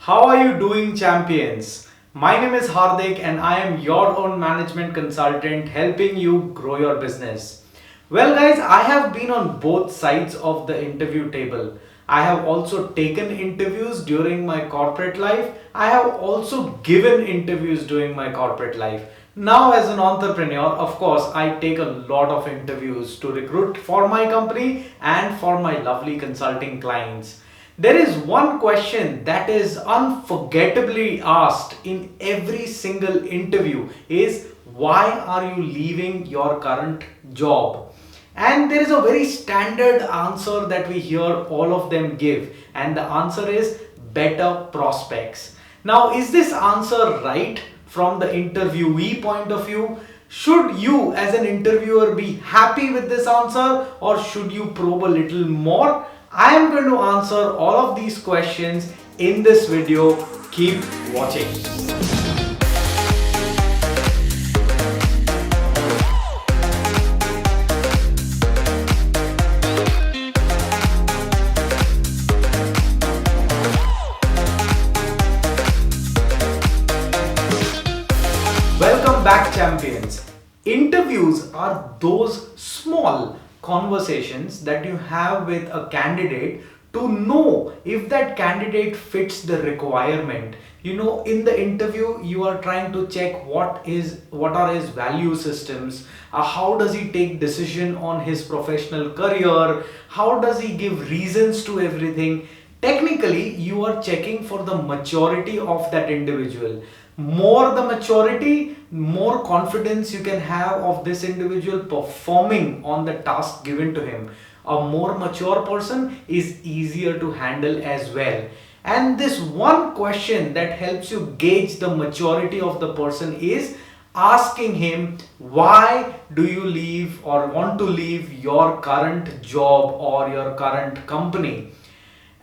How are you doing, champions? My name is Hardik and I am your own management consultant helping you grow your business. Well, guys, I have been on both sides of the interview table. I have also taken interviews during my corporate life. I have also given interviews during my corporate life. Now, as an entrepreneur, of course, I take a lot of interviews to recruit for my company and for my lovely consulting clients. There is one question that is unforgettably asked in every single interview is why are you leaving your current job? And there is a very standard answer that we hear all of them give, and the answer is better prospects. Now, is this answer right from the interviewee point of view? Should you, as an interviewer, be happy with this answer or should you probe a little more? I am going to answer all of these questions in this video. Keep watching. Welcome back, champions. Interviews are those small conversations that you have with a candidate to know if that candidate fits the requirement. In the interview you are trying to check what are his value systems, how does he take decision on his professional career, how does he give reasons to everything. Technically, you are checking for the maturity of that individual. More the maturity, more confidence you can have of this individual performing on the task given to him. A more mature person is easier to handle as well. And this one question that helps you gauge the maturity of the person is asking him, why do you leave or want to leave your current job or your current company?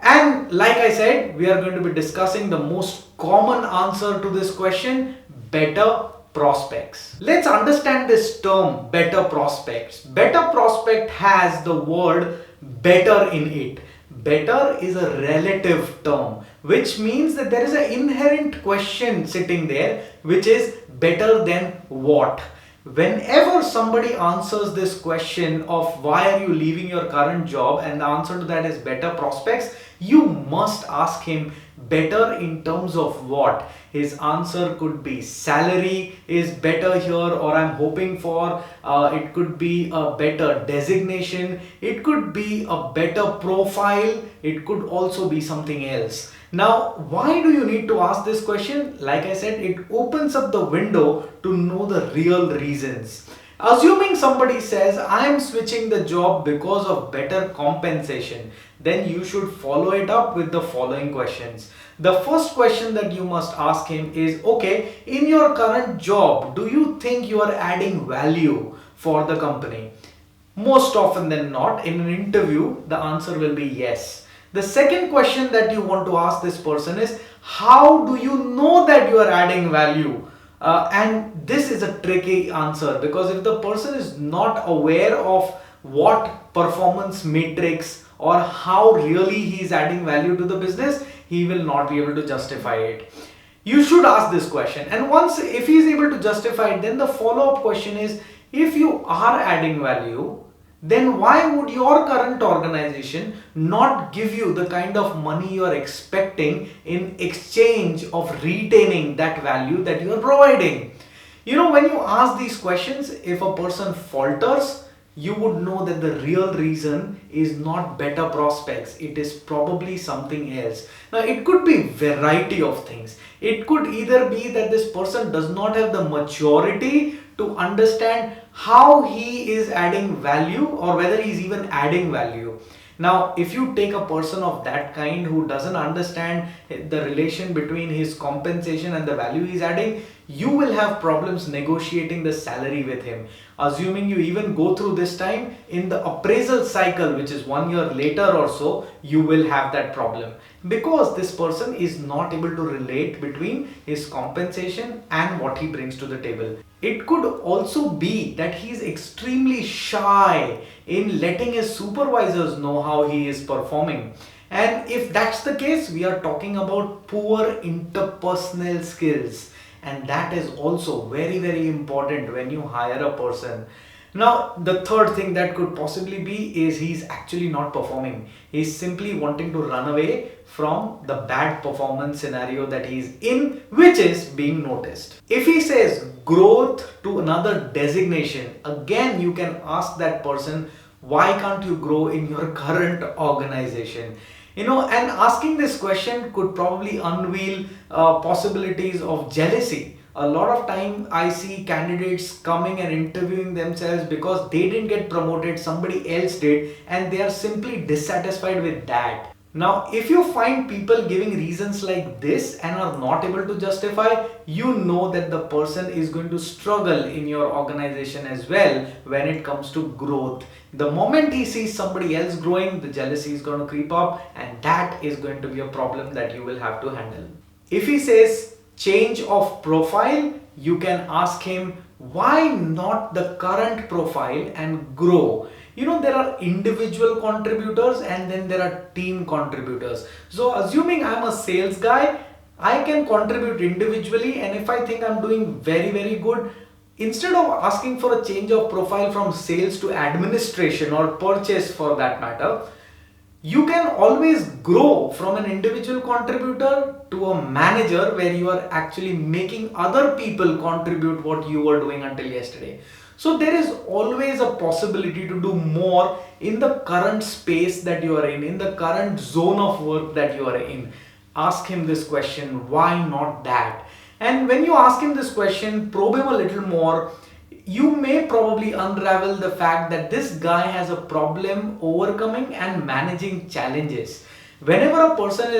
And like I said, we are going to be discussing the most common answer to this question, better prospects. Let's understand this term, better prospects. Better prospect has the word better in it. Better is a relative term, which means that there is an inherent question sitting there, which is better than what? Whenever somebody answers this question of why are you leaving your current job and the answer to that is better prospects, you must ask him better in terms of what. His answer could be salary is better here, or I'm hoping for, it could be a better designation, it could be a better profile, it could also be something else. Now, why do you need to ask this question? Like I said, it opens up the window to know the real reasons. Assuming somebody says, I am switching the job because of better compensation, then you should follow it up with the following questions. The first question that you must ask him is, okay, in your current job, do you think you are adding value for the company? Most often than not, in an interview, the answer will be yes. The second question that you want to ask this person is, how do you know that you are adding value? And this is a tricky answer, because if the person is not aware of what performance matrix or how really he is adding value to the business, he will not be able to justify it. You should ask this question, and once if he is able to justify it, then the follow-up question is, if you are adding value, then why would your current organization not give you the kind of money you are expecting in exchange of retaining that value that you are providing? When you ask these questions, if a person falters, you would know that the real reason is not better prospects. It is probably something else. Now, it could be variety of things. It could either be that this person does not have the maturity to understand how he is adding value or whether he is even adding value. Now, if you take a person of that kind who doesn't understand the relation between his compensation and the value he's adding, you will have problems negotiating the salary with him. Assuming you even go through this time, in the appraisal cycle, which is 1 year later or so, you will have that problem, because this person is not able to relate between his compensation and what he brings to the table. It could also be that he is extremely shy in letting his supervisors know how he is performing. And if that's the case, we are talking about poor interpersonal skills. And that is also very, very important when you hire a person. Now, the third thing that could possibly be is he's actually not performing. He's simply wanting to run away from the bad performance scenario that he's in, which is being noticed. If he says growth to another designation, again, you can ask that person, why can't you grow in your current organization? And asking this question could probably unveil possibilities of jealousy. A lot of time I see candidates coming and interviewing themselves because they didn't get promoted, somebody else did, and they are simply dissatisfied with that. Now, if you find people giving reasons like this and are not able to justify, you know that the person is going to struggle in your organization as well when it comes to growth. The moment he sees somebody else growing, the jealousy is going to creep up, and that is going to be a problem that you will have to handle. If he says change of profile, you can ask him, why not the current profile and grow? There are individual contributors and then there are team contributors. So assuming I'm a sales guy, I can contribute individually, and if I think I'm doing very, very good, instead of asking for a change of profile from sales to administration or purchase for that matter, you can always grow from an individual contributor to a manager where you are actually making other people contribute what you were doing until yesterday. So there is always a possibility to do more in the current space that you are in the current zone of work that you are in. Ask him this question, why not that? And when you ask him this question, probe him a little more, you may probably unravel the fact that this guy has a problem overcoming and managing challenges. Whenever a person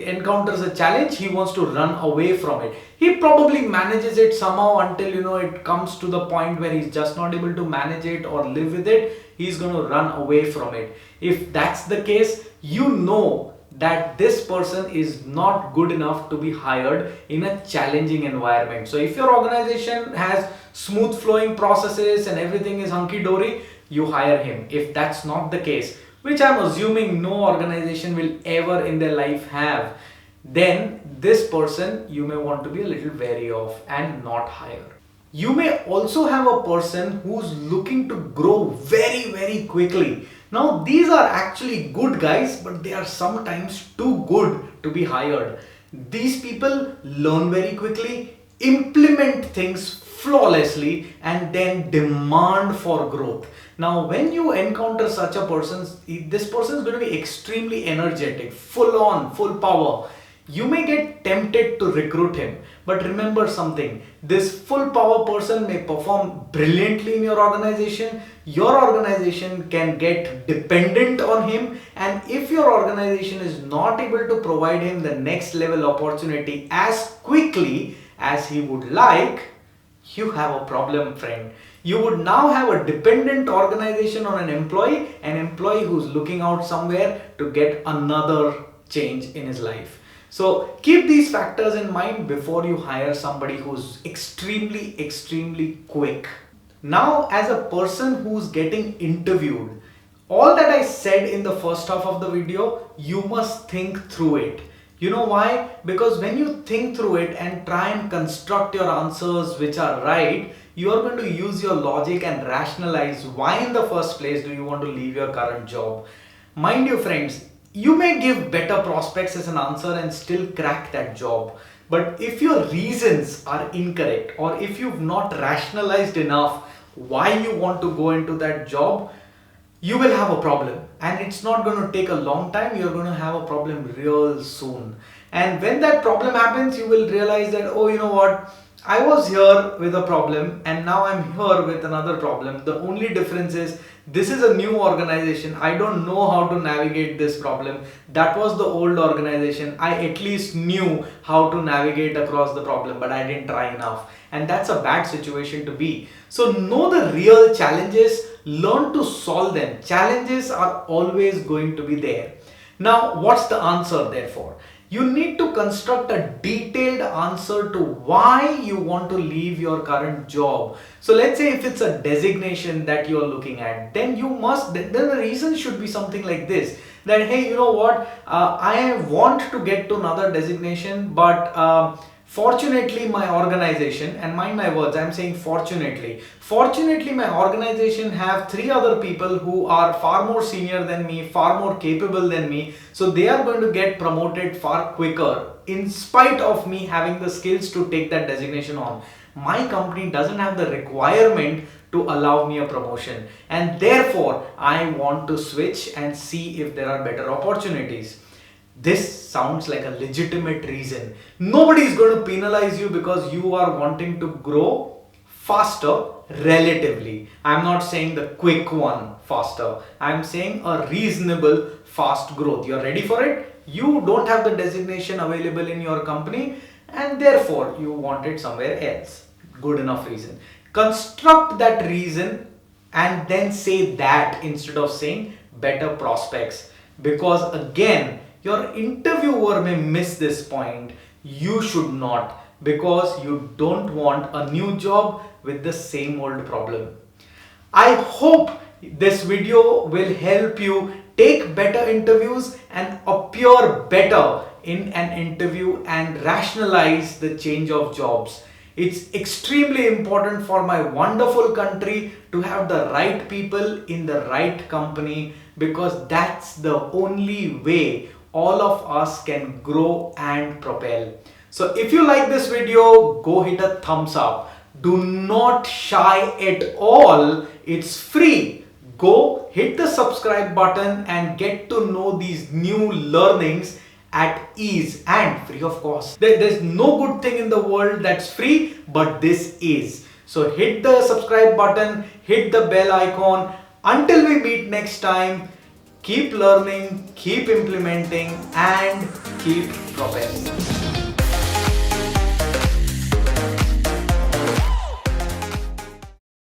encounters a challenge, he wants to run away from it. He probably manages it somehow until it comes to the point where he's just not able to manage it or live with it. He's going to run away from it. If that's the case, you know that this person is not good enough to be hired in a challenging environment. So if your organization has smooth flowing processes and everything is hunky-dory, you hire him. If that's not the case, which I'm assuming no organization will ever in their life have, then this person you may want to be a little wary of and not hire. You may also have a person who's looking to grow very, very quickly. Now, these are actually good guys, but they are sometimes too good to be hired. These people learn very quickly, implement things flawlessly, and then demand for growth. Now, when you encounter such a person, this person is going to be extremely energetic, full on, full power. You may get tempted to recruit him, but remember something, this full power person may perform brilliantly in your organization. Your organization can get dependent on him, and if your organization is not able to provide him the next level opportunity as quickly as he would like, you have a problem, friend. You would now have a dependent organization on an employee who's looking out somewhere to get another change in his life. So keep these factors in mind before you hire somebody who's extremely, extremely quick. Now, as a person who's getting interviewed, all that I said in the first half of the video, you must think through it. You know why? Because when you think through it and try and construct your answers which are right, you are going to use your logic and rationalize why in the first place do you want to leave your current job. Mind you, friends, you may give better prospects as an answer and still crack that job. But if your reasons are incorrect, or if you've not rationalized enough why you want to go into that job, you will have a problem, and it's not going to take a long time. You're going to have a problem real soon. And when that problem happens, you will realize that, oh, you know what? I was here with a problem and now I'm here with another problem. The only difference is this is a new organization. I don't know how to navigate this problem. That was the old organization. I at least knew how to navigate across the problem, but I didn't try enough. And that's a bad situation to be. So know the real challenges, learn to solve them. Challenges are always going to be there. Now, what's the answer therefore? You need to construct a detailed answer to why you want to leave your current job. So let's say if it's a designation that you're looking at, then the reason should be something like this. that, hey, you know what, I want to get to another designation, but fortunately my organization, and mind my words, I'm saying fortunately my organization have three other people who are far more senior than me, far more capable than me, so they are going to get promoted far quicker in spite of me having the skills to take that designation on. My company doesn't have the requirement to allow me a promotion, and therefore I want to switch and see if there are better opportunities. This sounds like a legitimate reason. Nobody is going to penalize you because you are wanting to grow faster relatively. I'm not saying the quick one faster. I'm saying a reasonable fast growth. You're ready for it? You don't have the designation available in your company and therefore you want it somewhere else. Good enough reason. Construct that reason and then say that instead of saying better prospects. Because again, your interviewer may miss this point. You should not, because you don't want a new job with the same old problem. I hope this video will help you take better interviews and appear better in an interview and rationalize the change of jobs. It's extremely important for my wonderful country to have the right people in the right company, because that's the only way all of us can grow and propel. So if you like this video, go hit a thumbs up. Do not shy at all. It's free. Go hit the subscribe button and get to know these new learnings at ease and free of cost. There's no good thing in the world that's free, but this is. So hit the subscribe button, hit the bell icon. Until we meet next time, keep learning, keep implementing, and keep propelling.